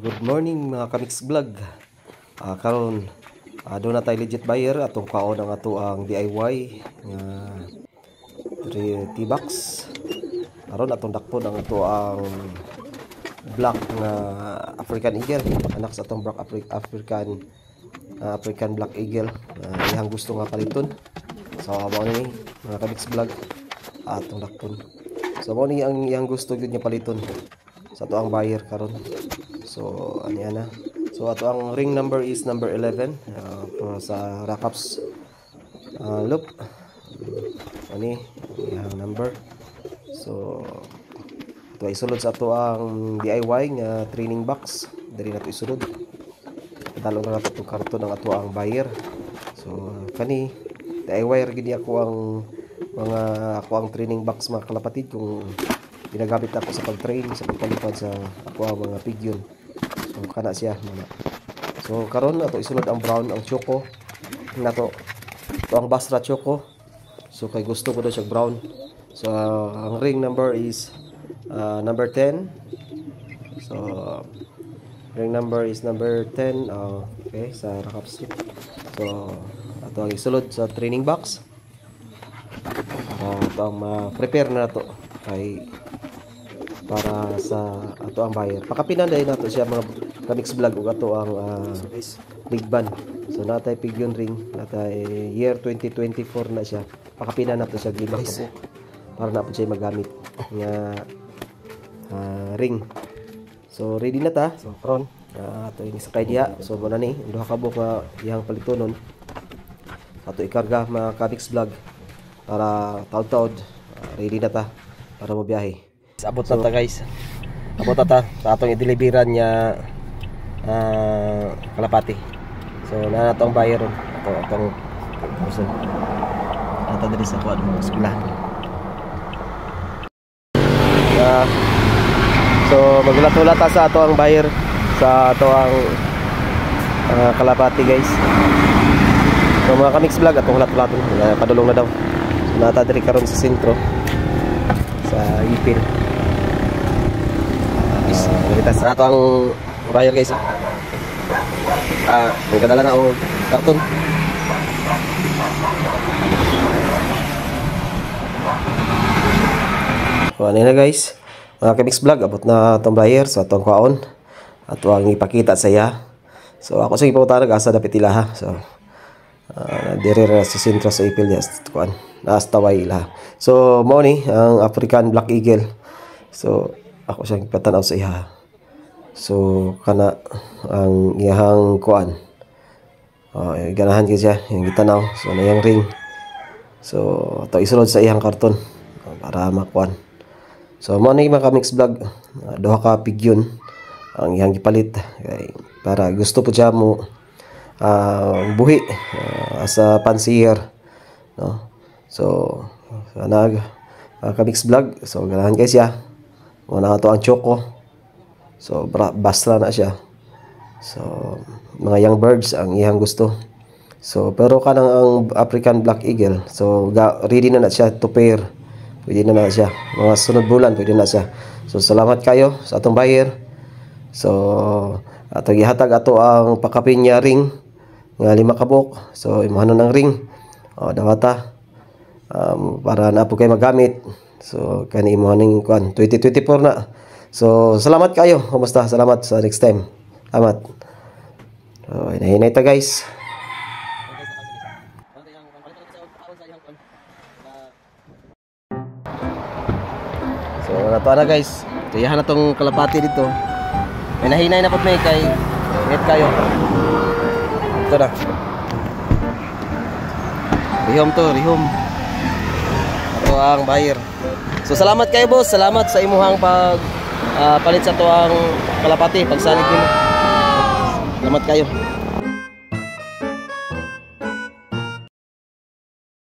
Good morning mga Kamix Vlog. Karon doon na tayo legit buyer atong kaon ang ato ang DIY nga T-box. Karon atong dakpon ang ato ang black nga African Eagle, anak sa atong black African Black Eagle. Iyang gusto nga paliton. So mao ni mga Kamix Vlog atong dakpon. So mao ni ang iyang gusto gyud niya paliton sa ato ang buyer karon. So ani ana. So ato ang ring number is number 11 sa Rakaps loop. Ani yung number. So ito ay sulod sa ato ang DIY nga training box. Diri na ito isulod. Dalo na nato karton ng ato ang buyer. So kani DIY ra gid ako ang training box mga kalapatid kung ginagamit ako sa pag-train, sa pagpalipad sa ako ang mga pigyon. So kana siya muna. So karon ato isunod ang brown, ang choco nato. Ito ang Basra choco. So kay gusto ko daw siya brown. So ang ring number is number 10. So ring number is number 10. Okay, sa Rakaps. So ato ang isulod sa training box. Ito ang ma-prepare na to kay para sa ato ang buyer. Pakapinanday nato siya mga Kamix Vlog ug ato ang ligban. So natay pigyon ring, natay year 2024 na siya. Pakapinan nato siya gilak kabuk para na po siya magamit nga ring. So ready na ta. So karon ato ini sakay diha. So mo na ni duha ka buk nga iyang palitonon. Ato ikarga mga Kamix Vlog para taud-taud ready na ta para mo biyahe. Abot na ta guys. Abot na ta sa atong i-deliveran niya kalapati. So na natong buyer ron. Atong person. Ata diri sa kuan mo eskwela. So maglatula ta sa ato ang buyer sa ato ang kalapati guys. So mga Kamix Vlog atong lat-laton padulong na daw. So nata diri karon sa sentro sa Ipil. Kita sa ato ang buyer guys. Nagdala na ako karton. So ano na guys, mga Kamix Vlog, abot na itong buyer sa atong kaon. Ato ang ipakita sa iya. So ako sa ipautarag asa dapit ila ha. So diri sa sentro sa Ipil ya kuan. Naastaway ila. So mao ni ang African Black Eagle. So ako siyang ipatanaw sa iya. So kana ang iyang kuan. Ganahan ko siya yung gitanaw. So na yung ring. So ito isulod sa iyang karton para makuan. So mo ni mga Kamix Vlog, duha ka pigyon ang iyang gipalit para gusto po siya mo buhi as a pansier, no? So sana Kamix Vlog, so ganahan kay siya. Muna ito ang choco. So Basra na siya. So mga young birds ang iyang gusto. So pero kanang ang African Black Eagle, so ready na siya to pair. Pwede na siya. Mga sunod bulan pwede na siya. So salamat kayo sa atong buyer. So atong gihatag ato ang pakapin niya ring nga 5 kabok. So imahanon ng ring. Dawata para na po kayo magamit. So kani mo ning kuan 2024 na. So salamat kayo. Kumusta? Salamat sa next time. Salamat. So hinahinay ta guys. So nato na guys. Tuyahan na tong kalapati dito. May nahinay na pod may kay net kayo. Ito na. Rihom to, rihom. Ato ang buyer. So salamat kayo boss. Salamat sa imuhang pag palit sa to ang kalapati pagsalig nimo. Salamat kayo.